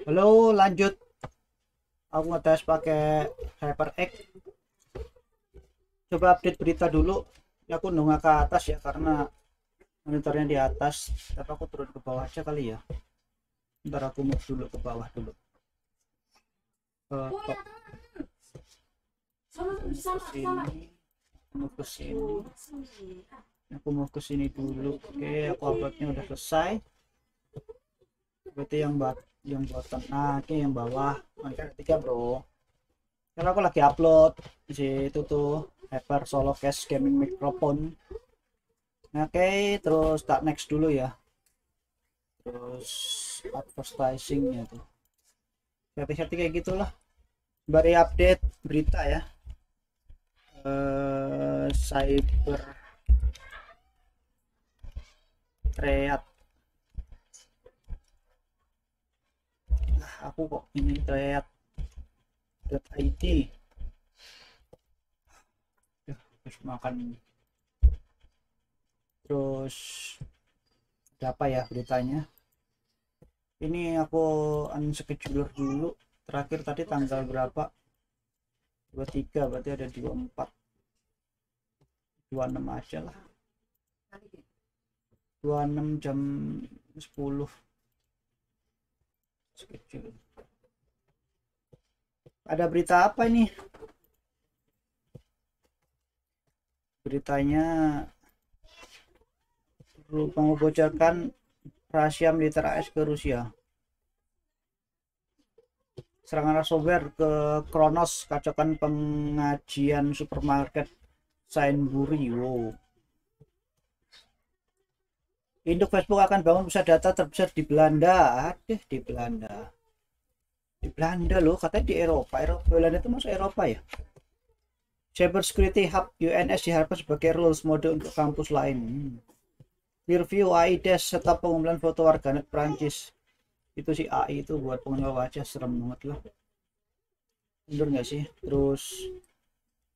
Halo, lanjut. Aku ngetes pakai HyperX. Coba update berita dulu. Ini aku nunggu ke atas ya karena monitornya di atas. Tapi aku turun ke bawah aja kali ya. Ntar aku move dulu ke bawah dulu. Top. Move ke sini. Move ke sini. Aku mau ke sini dulu. Oke, aku uploadnya udah selesai. Berarti yang bottom. Nah, ini yang bawah. Monitor ketiga, bro. Karena aku lagi upload di situ tuh Hyper Solo Cast Gaming Microphone. Oke, terus tak next dulu ya. Terus advertisingnya tuh. Hati-hati kayak gitulah. Bari update berita ya. Cyber Threat. Aku kok ini threat.id. Terus makan. Terus ada apa ya beritanya? Ini aku unscheduler dulu. Terakhir tadi tanggal berapa? 23, berarti ada 24. 26 aja lah. 26 jam 10 schedule. Ada berita apa ini? Beritanya mengobocorkan rahasia militer AS ke Rusia. Serangan ransomware ke Kronos, kacaukan pengajian supermarket Sainsbury. Wow. Induk Facebook akan bangun pusat data terbesar di Belanda. Aduh, di Belanda. Di Belanda loh, katanya di Eropa. Belanda itu masuk Eropa ya? Cyber Security Hub UNS diharapkan sebagai rules mode untuk kampus lain. Review AIDS serta pengumpulan foto warganet Prancis. Itu si AI itu buat pengenal wajah, serem banget lah. Bener nggak sih? Terus,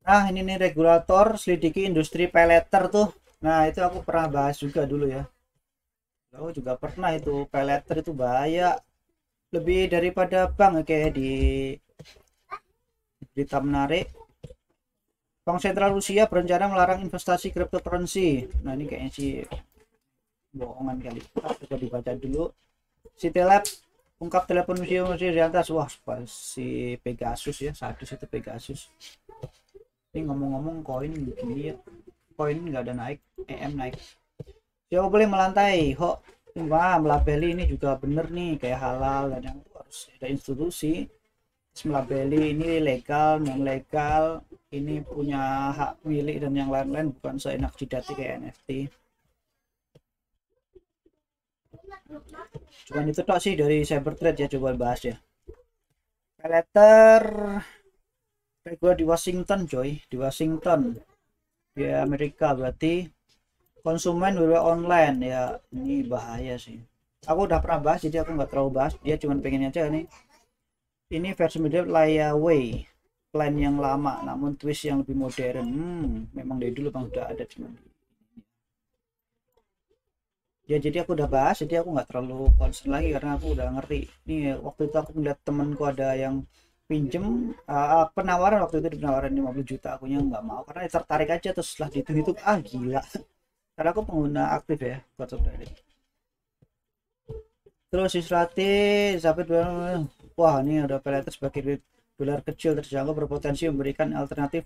nah ini nih regulator selidiki industri peleter tuh. Nah itu aku pernah bahas juga dulu ya. Aku juga pernah itu peleter itu bahaya. Lebih daripada bank kayak di berita menarik. Bank Sentral Rusia berencana melarang investasi cryptocurrency. Nah ini kayaknya sih bohongan kali. Coba dibaca dulu. Citilab ungkap telepon museum di atas. Wah, si Pegasus ya, sadis itu Pegasus. Ini ngomong-ngomong koin gini ya, koin nggak ada naik, naik. Siapa boleh melantai? Kok wah, melabeli ini juga bener nih kayak halal dan yang harus ada institusi melabeli ini legal, non legal, ini punya hak milik dan yang lain-lain, bukan seenak jidatnya kayak NFT. Cuman itu tok sih dari cyber threat ya, coba bahas ya. Peleter gua di Washington coy, di Washington di Amerika, berarti konsumen WW online ya, ini bahaya sih. Aku udah pernah bahas jadi aku nggak terlalu bahas, dia cuma pengen aja nih ini versi modern layaway plan yang lama namun twist yang lebih modern. Memang dari dulu bang udah ada cuman ya, jadi aku udah bahas jadi aku nggak terlalu concern lagi karena aku udah ngerti. Nih waktu itu aku melihat temanku ada yang pinjem penawaran, waktu itu penawaran 50 juta, akunya nggak mau karena tertarik aja, terus setelah dihitung-hitung gila, karena aku pengguna aktif ya kartu kredit. Terus Islati sampai wah ini udah peleter sebagai dolar kecil terjangkau berpotensi memberikan alternatif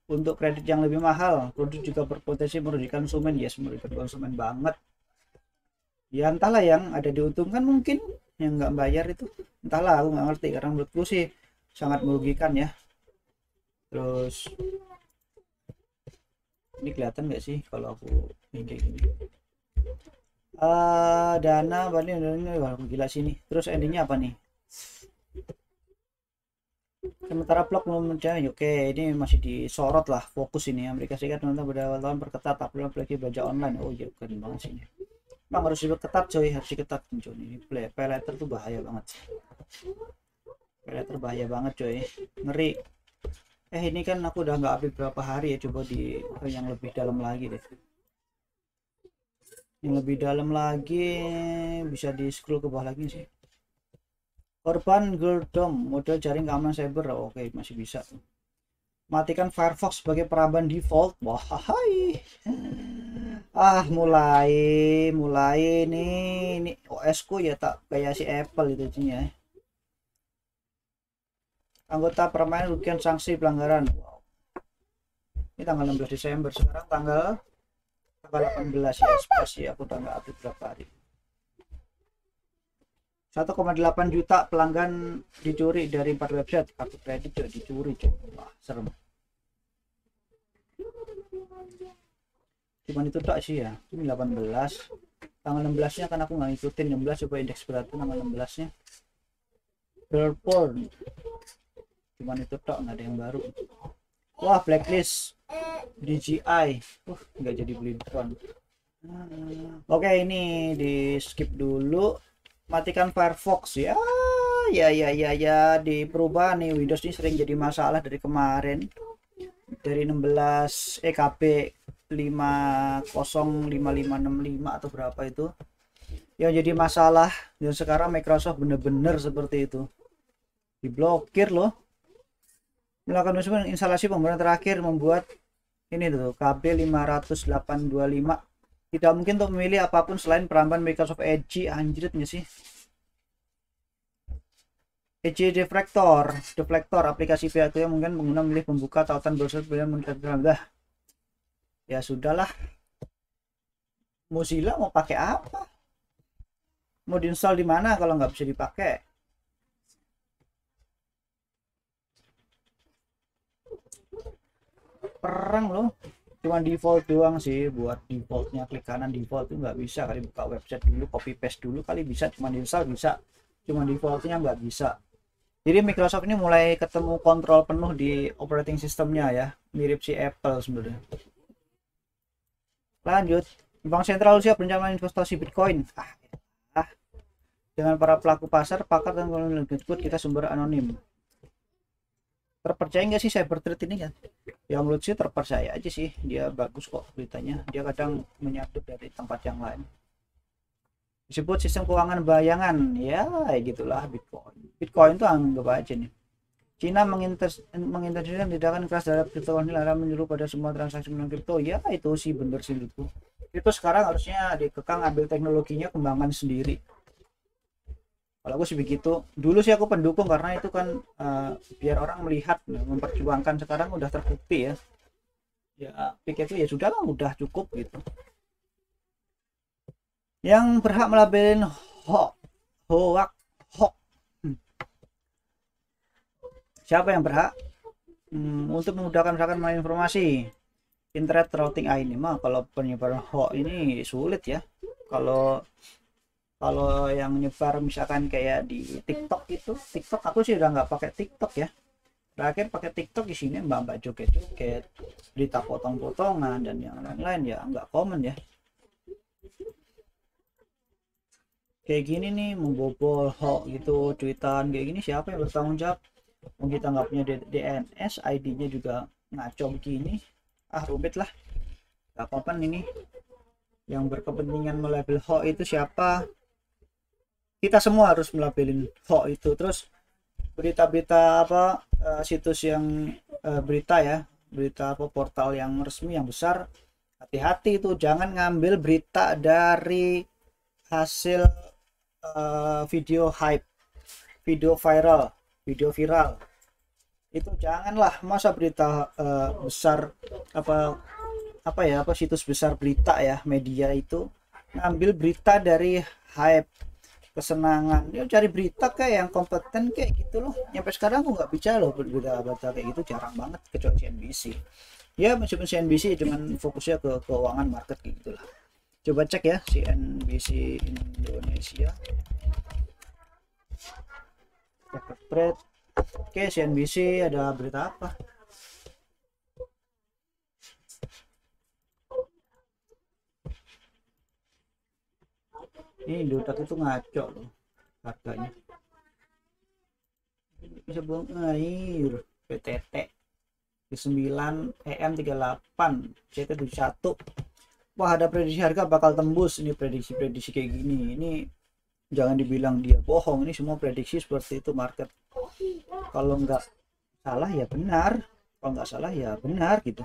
untuk kredit yang lebih mahal. Produk juga berpotensi merugikan konsumen. Yes, merugikan konsumen banget. Ya entahlah, yang ada diuntungkan mungkin, yang nggak bayar itu entahlah, aku nggak ngerti karena menurutku sih sangat merugikan ya. Terus ini kelihatan nggak sih kalau aku ini kayak gini? Dana banding ini wah gila sini. Terus endingnya apa nih? Sementara blok belum mencari. Oke, ini masih disorot lah, fokus ini Amerika Serikat menentang pada awal tahun perketat apabila lagi belanja online. Oh iya, keren banget sih ini. Bang harus diperketat coy, harus diketat coy. Ini pay letter tuh bahaya banget. Pay letter bahaya banget coy, ngeri. Ini kan aku udah nggak update berapa hari ya, coba di yang lebih dalam lagi deh. Yang lebih dalam lagi bisa di scroll ke bawah lagi sih. Korban Gerdom, model jaring keamanan cyber. Oke, masih bisa. Matikan Firefox sebagai peramban default. Wah, hai. Mulai nih OS ku ya tak kayak si Apple itu jadinya. Anggota permanen rugian sanksi pelanggaran. Wow. Ini tanggal 16 Desember, sekarang tanggal 18 ya, spasi aku tanggal update berapa hari. 1,8 juta pelanggan dicuri dari 4 website. Kartu kredit juga dicuri, wah serem. Cuman itu tak sih ya, ini 18. Tanggal 16 nya kan aku nggak ngikutin. 16 coba indeks berat tanggal 16 nya. Girl porn, cuman itu tak, nggak ada yang baru. Wah, blacklist DJI. Nggak jadi beli drone. Oke, ini di skip dulu. Matikan Firefox ya. Ya, di perubahan nih Windows ini sering jadi masalah dari kemarin. Dari 16 EKB 505565 atau berapa itu yang jadi masalah, dan sekarang Microsoft bener-bener seperti itu, diblokir loh. Melakukan instalasi pembuatan terakhir membuat ini tuh KB 50825 tidak mungkin untuk memilih apapun selain peramban Microsoft Edge. Anjrit nggak sih? Edge deflector aplikasi pihak yang mungkin pengguna memilih pembuka tautan browser pilihan meningkatkan. Ya sudahlah, Mozilla mau pakai apa? Mau diinstal di mana kalau nggak bisa dipakai? Perang loh. Cuma default doang sih, buat defaultnya klik kanan default itu nggak bisa kali. Buka website dulu, copy paste dulu kali bisa. Cuma diinstal bisa, cuma defaultnya nggak bisa. Jadi Microsoft ini mulai ketemu kontrol penuh di operating systemnya ya, mirip si Apple sebenarnya. Lanjut, Bank Sentral Rusia berencana investasi Bitcoin. Dengan para pelaku pasar, pakar dan menyebut kita sumber anonim. Terpercaya nggak sih cyber threat ini kan? Ya menurut sih terpercaya aja sih, dia bagus kok beritanya. Dia kadang menyatu dari tempat yang lain. Disebut sistem keuangan bayangan, ya gitulah Bitcoin. Bitcoin itu anggap aja nih. Cina mengintensifkan tindakan keras terhadap kripto dalam menyuruh pada semua transaksi non kripto. Ya itu sih bener sih menurutku. Itu sekarang harusnya dikekang, ambil teknologinya, kembangkan sendiri. Kalau aku sih begitu. Dulu sih aku pendukung karena itu kan biar orang melihat, memperjuangkan. Sekarang udah terbukti ya. Ya pikir itu ya sudahlah, udah cukup gitu. Yang berhak melabelin hoax. Siapa yang berhak? Untuk memudahkan misalkan informasi. Internet routing ini mah kalau penyebaran hoax ini sulit ya. Kalau yang nyebar misalkan kayak di TikTok itu, TikTok aku sih udah nggak pakai TikTok ya. Terakhir pakai TikTok di sini mbak joget-joget, berita potong-potongan dan yang lain-lain ya nggak komen ya. Kayak gini nih membobol hoax gitu, tweetan kayak gini siapa yang bertanggung jawab? Kita nggak punya DNS, ID-nya juga ngaco begini. Rumit lah. Gak apa-apa ini. Yang berkepentingan melabel hoax itu siapa? Kita semua harus melabelin hoax itu. Terus berita-berita apa, situs yang berita ya, berita apa, portal yang resmi yang besar, hati-hati itu, jangan ngambil berita dari hasil video hype, video viral itu janganlah. Masa berita besar apa situs besar berita ya, media itu ngambil berita dari hype, kesenangan. Dia cari berita kayak yang kompeten kayak gitu loh. Sampai sekarang aku nggak bicara loh berita kayak gitu, jarang banget kecuali CNBC. Ya meskipun CNBC cuman fokusnya ke keuangan market kayak gitulah. Coba cek ya CNBC Indonesia. Spread. Oke, CNBC ada berita apa? Ini Indodax itu ngaco loh harganya. Bisa buang air. PTT 9 EM38 CT71. Wah, ada prediksi harga bakal tembus. Ini prediksi kayak gini. Ini Jangan dibilang dia bohong, ini semua prediksi seperti itu market. Kalau nggak salah ya benar, kalau nggak salah ya benar gitu.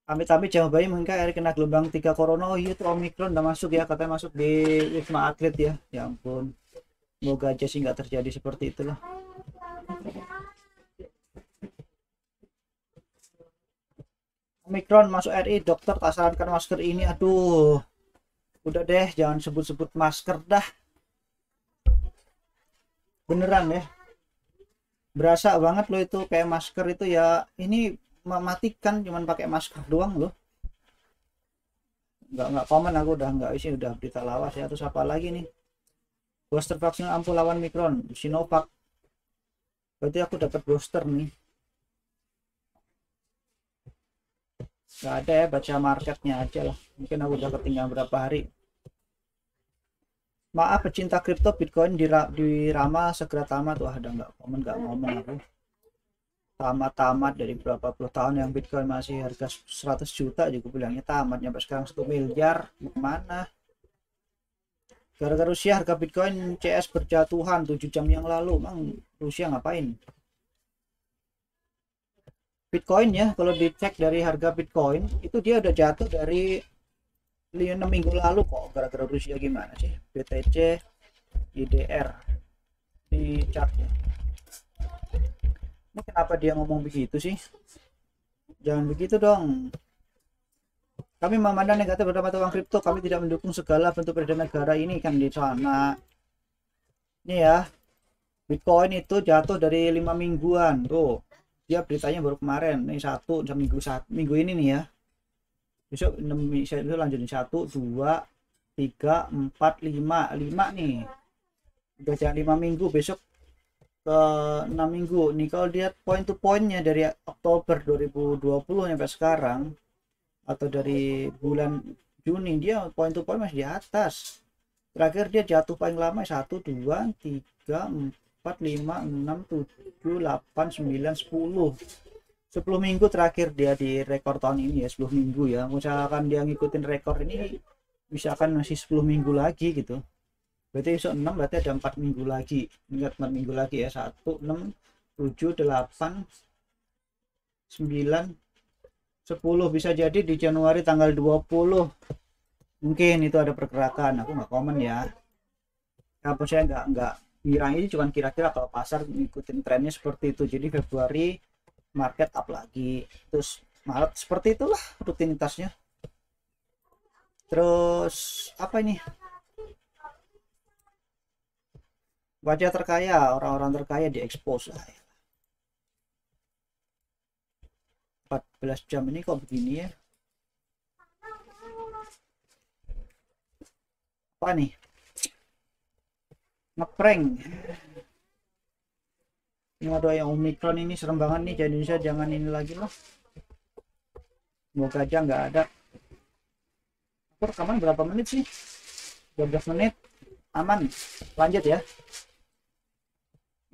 Amit-amit jangan bayi mungkin Erik kena gelombang 3 corona. Oh iya tuh Omicron udah masuk ya, katanya masuk di Wisma Atlet ya. Ya ampun, semoga aja sih nggak terjadi seperti itulah. Omicron masuk RI, dokter tak sarankan masker ini. Aduh, udah deh jangan sebut-sebut masker dah, beneran ya, berasa banget loh itu kayak masker itu ya. Ini mematikan, cuman pakai masker doang loh. Nggak komen, aku udah nggak isi, udah berita lawas ya. Terus apa lagi nih, booster vaksin ampuh lawan Omicron Sinovac, berarti aku dapat booster nih. Nggak ada ya, baca marketnya aja lah, mungkin aku udah ketinggalan berapa hari. Maaf pecinta kripto, Bitcoin diramal segera tamat. Wah udah nggak komen, nggak ngomong aku. Tamat-tamat dari berapa puluh tahun yang Bitcoin masih harga 100 juta juga bilangnya tamat, nyampe sekarang 1 miliar. Mana gara-gara Rusia harga Bitcoin CS berjatuhan 7 jam yang lalu. Emang Rusia ngapain? Bitcoin ya, kalau dicek dari harga Bitcoin itu dia udah jatuh dari 6 minggu lalu kok. Gara-gara Rusia gimana sih? BTC IDR di chartnya. Ini kenapa dia ngomong begitu sih? Jangan begitu dong. Kami memandang negatif pada mata uang kripto. Kami tidak mendukung segala bentuk peredaran negara ini kan di sana. Ini ya, Bitcoin itu jatuh dari 5 mingguan tuh. Dia beritanya baru kemarin. Ini minggu ini nih ya. Besok 6, itu lanjutin 1, 2, 3, 4, 5 nih. Udah jangan 5 minggu, besok ke 6 minggu nih. Kalau lihat point to pointnya dari Oktober 2020 sampai sekarang, atau dari bulan Juni, dia point to point masih di atas. Terakhir dia jatuh paling lama 1, 2, 3, 4, 5, 6, 7, 8, 9, 10 minggu terakhir dia di rekor tahun ini ya, 10 minggu ya. Misalkan dia ngikutin rekor ini, misalkan masih 10 minggu lagi gitu, berarti besok 6, berarti ada 4 minggu lagi. Ingat 4 minggu lagi ya, 1, 6, 7, 8, 9, 10. Bisa jadi di Januari tanggal 20 mungkin itu ada pergerakan. Aku nggak komen ya, apa saya nggak ngira, ini cuman kira-kira kalau pasar ngikutin trennya seperti itu. Jadi Februari market up lagi, terus Maret seperti itulah rutinitasnya. Terus apa ini, wajah terkaya, orang-orang terkaya diekspos lah. 14 jam ini kok begini ya, apa nih, ngeprank. Ini ada yang Omicron ini serem banget nih, jadi Indonesia jangan ini lagi loh. Semoga aja nggak ada. Aku rekaman berapa menit sih? 12 menit, aman. Lanjut ya.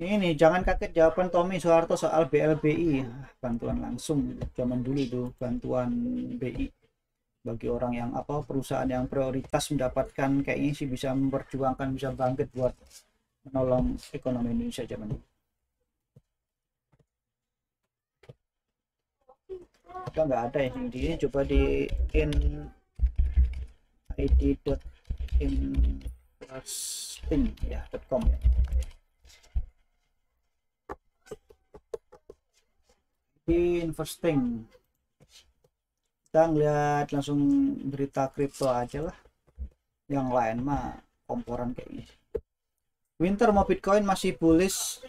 Ini jangan kaget jawaban Tommy Soeharto soal BLBI. Bantuan langsung zaman dulu itu, bantuan BI bagi orang yang apa, perusahaan yang prioritas mendapatkan, kayaknya sih bisa memperjuangkan, bisa bangkit buat menolong ekonomi Indonesia zaman dulu. Kita nggak ada yang di ini, coba di id.investing ya .com ya. Di investing kita ngeliat langsung berita kripto aja lah, yang lain mah komporan kayaknya. Winter mau Bitcoin masih bullish.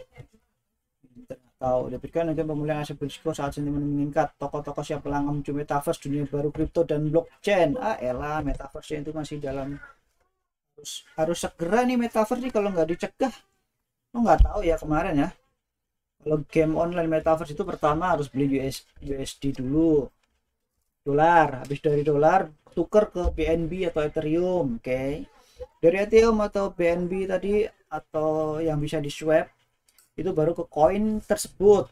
Tahu udah Bitcoin akan pemulihan aset berisiko saat sentimen meningkat. Tokoh-tokoh siap pelanggan menuju metaverse, dunia baru kripto dan blockchain. Elah, metaverse itu masih dalam, harus segera nih metaverse nih, kalau nggak dicegah. Lo nggak tahu ya kemarin ya, kalau game online metaverse itu pertama harus beli USD dulu, dolar. Habis dari dolar tuker ke BNB atau Ethereum. Oke, dari Ethereum atau BNB tadi, atau yang bisa di swap, itu baru ke koin tersebut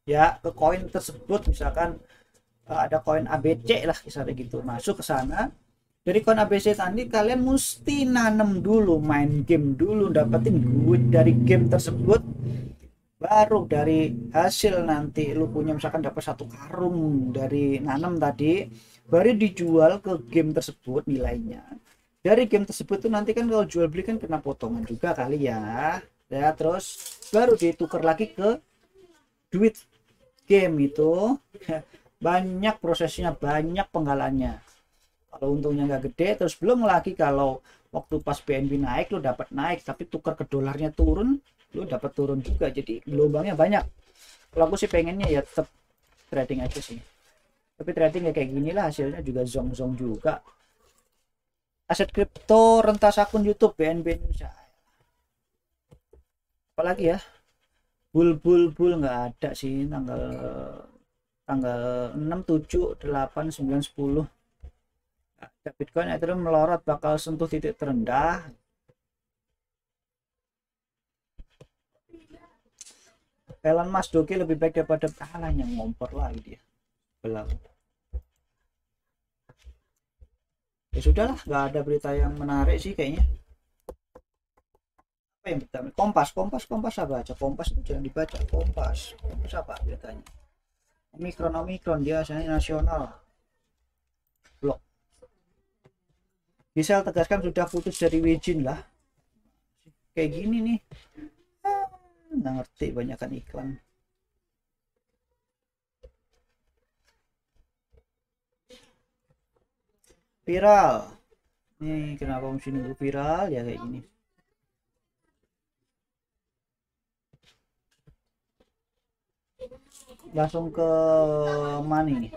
ya, ke koin tersebut. Misalkan ada koin ABC lah misalnya gitu, masuk ke sana, Dari koin ABC tadi kalian mesti nanem dulu, main game dulu, dapetin duit dari game tersebut, baru dari hasil nanti lu punya misalkan dapat satu karung dari nanam tadi, baru dijual ke game tersebut nilainya. Dari game tersebut tuh nanti kan kalau jual beli kan kena potongan juga kali ya. Ya terus baru ditukar lagi ke duit game itu. Banyak prosesnya, banyak penggalannya. Kalau untungnya nggak gede, terus belum lagi kalau waktu pas BNB naik lo dapat naik, tapi tukar ke dolarnya turun, lo dapat turun juga. Jadi gelombangnya banyak. Kalau aku sih pengennya ya tetap trading aja sih. Tapi trading ya kayak gini lah, hasilnya juga zong-zong juga. Aset kripto rentas akun YouTube BNB Indonesia. Apalagi ya, bul nggak ada sih, tanggal tanggal 6, 7, 8, 9, 10. Ada Bitcoin Ethereum melorot bakal sentuh titik terendah. Elon Musk Doge lebih baik daripada yang ngompor lagi dia. Belum. Ya sudahlah, nggak ada berita yang menarik sih kayaknya. Apa yang pertama? Kompas apa aja? Kompas itu jangan dibaca. Kompas apa beritanya? Omikron dia asalnya nasional. Blok. Gisel tegaskan sudah putus dari Wijin lah. Kayak gini nih. Nggak ngerti, banyakkan iklan. Viral. Nih kenapa mesti nunggu viral ya kayak gini. Langsung ke money.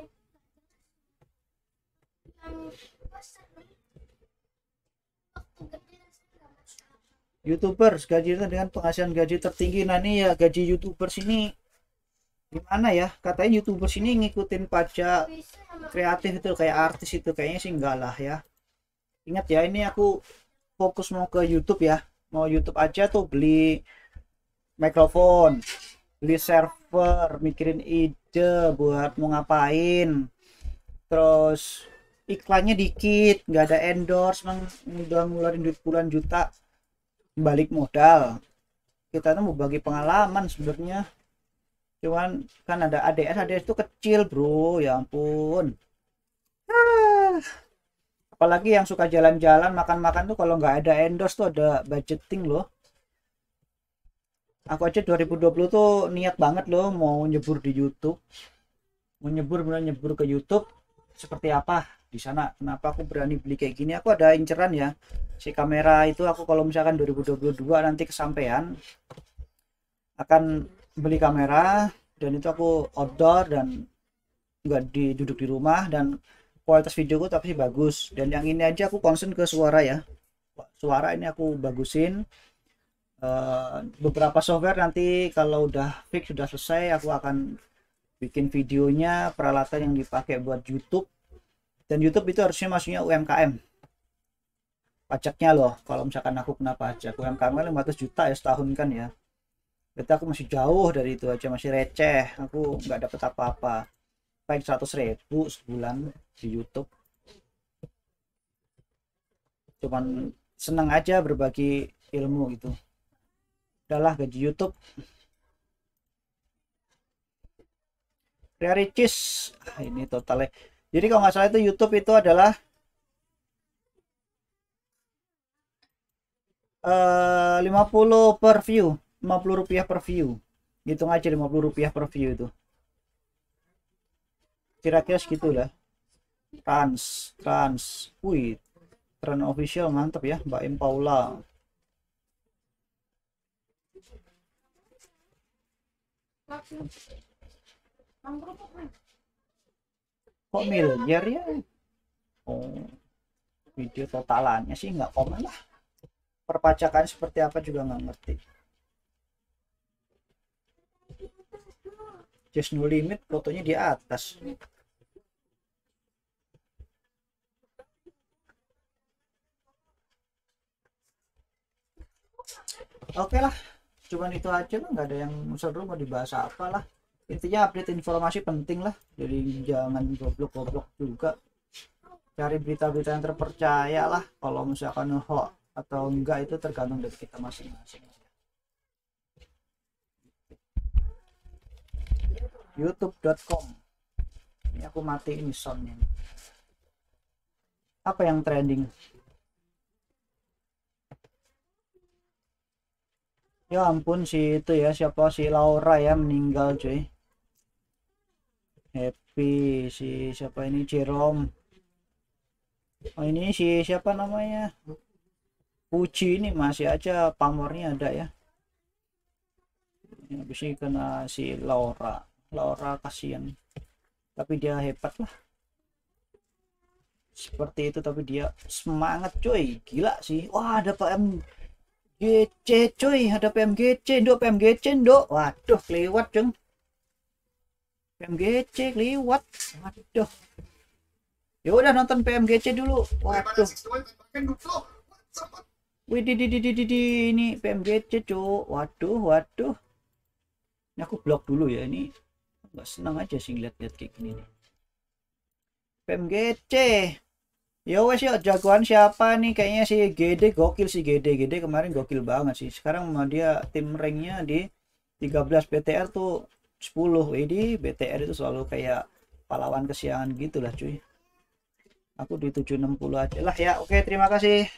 YouTubers gaji dengan penghasilan gaji tertinggi. Nah ini ya gaji YouTubers ini gimana ya, katanya YouTubers ini ngikutin pajak kreatif itu kayak artis itu, kayaknya sih enggak lah ya. Ingat ya, ini aku fokus mau ke YouTube ya, mau YouTube aja tuh beli mikrofon, beli server, mikirin ide buat mau ngapain, terus iklannya dikit, nggak ada endorse, udah ngeluarin duit puluhan juta balik modal. Kita tuh mau bagi pengalaman sebenarnya, cuman kan ada ADS itu kecil bro, ya ampun. Apalagi yang suka jalan-jalan makan-makan tuh kalau nggak ada endorse tuh ada budgeting loh. Aku aja 2020 tuh niat banget loh mau nyebur di YouTube, mau nyebur ke YouTube seperti apa di sana. Kenapa aku berani beli kayak gini? Aku ada inceran ya, si kamera itu aku kalau misalkan 2022 nanti kesampaian akan beli kamera, dan itu aku outdoor dan nggak duduk di rumah, dan kualitas videoku tapi bagus. Dan yang ini aja aku concern ke suara ya, suara ini aku bagusin. Beberapa software nanti kalau udah fix sudah selesai aku akan bikin videonya peralatan yang dipakai buat YouTube. Dan YouTube itu harusnya masuknya UMKM pajaknya loh. Kalau misalkan aku kena pajak UMKM 500 juta ya setahun kan ya, berarti aku masih jauh dari itu aja, masih receh, aku nggak dapat apa-apa, paling 100.000 sebulan di YouTube. Cuman seneng aja berbagi ilmu gitu, udahlah gaji YouTube. Ria Ricis, ini totalnya, jadi kalau nggak salah itu YouTube itu adalah 50 per view, 50 rupiah per view, hitung aja 50 rupiah per view itu kira-kira segitu lah. Trans wih, Trans official mantap ya Mbak Im Paula. Kok miliar ya? Oh, video totalannya sih nggak komen lah, perpajakan seperti apa juga nggak ngerti. Just no limit fotonya di atas. Oke lah, cuman itu aja lah, nggak ada yang seru mau dibahas apa lah. Intinya update informasi penting lah, jadi jangan goblok-goblok juga. cari berita-berita yang terpercaya lah. Kalau misalkan hoax atau enggak itu tergantung dari kita masing-masing. youtube.com ini aku matiin soundnya. Apa yang trending? Ya ampun si itu ya, siapa si Laura ya meninggal cuy. Happy si siapa ini, Jerome. Oh ini si siapa namanya, Puji ini masih aja pamornya ada ya. Habis ini kena si Laura kasihan, tapi dia hebat lah seperti itu, tapi dia semangat coy, gila sih. Wah ada PMGC coy, ada PMGC ndok, waduh lewat jeng, PMGC lewat, waduh. Ya udah nonton PMGC dulu, waduh. Wih di ini PMGC cuy, waduh. Ini aku blok dulu ya, ini nggak senang aja sih lihat-lihat kayak gini nih. PMGC ya wes ya, jagoan siapa nih, kayaknya si GD gokil, si GD kemarin gokil banget sih. Sekarang sama dia tim ranknya di 13, BTR tuh 10. Ini BTR itu selalu kayak pahlawan kesiangan gitulah cuy. Aku di 760 aja lah ya. Oke, terima kasih.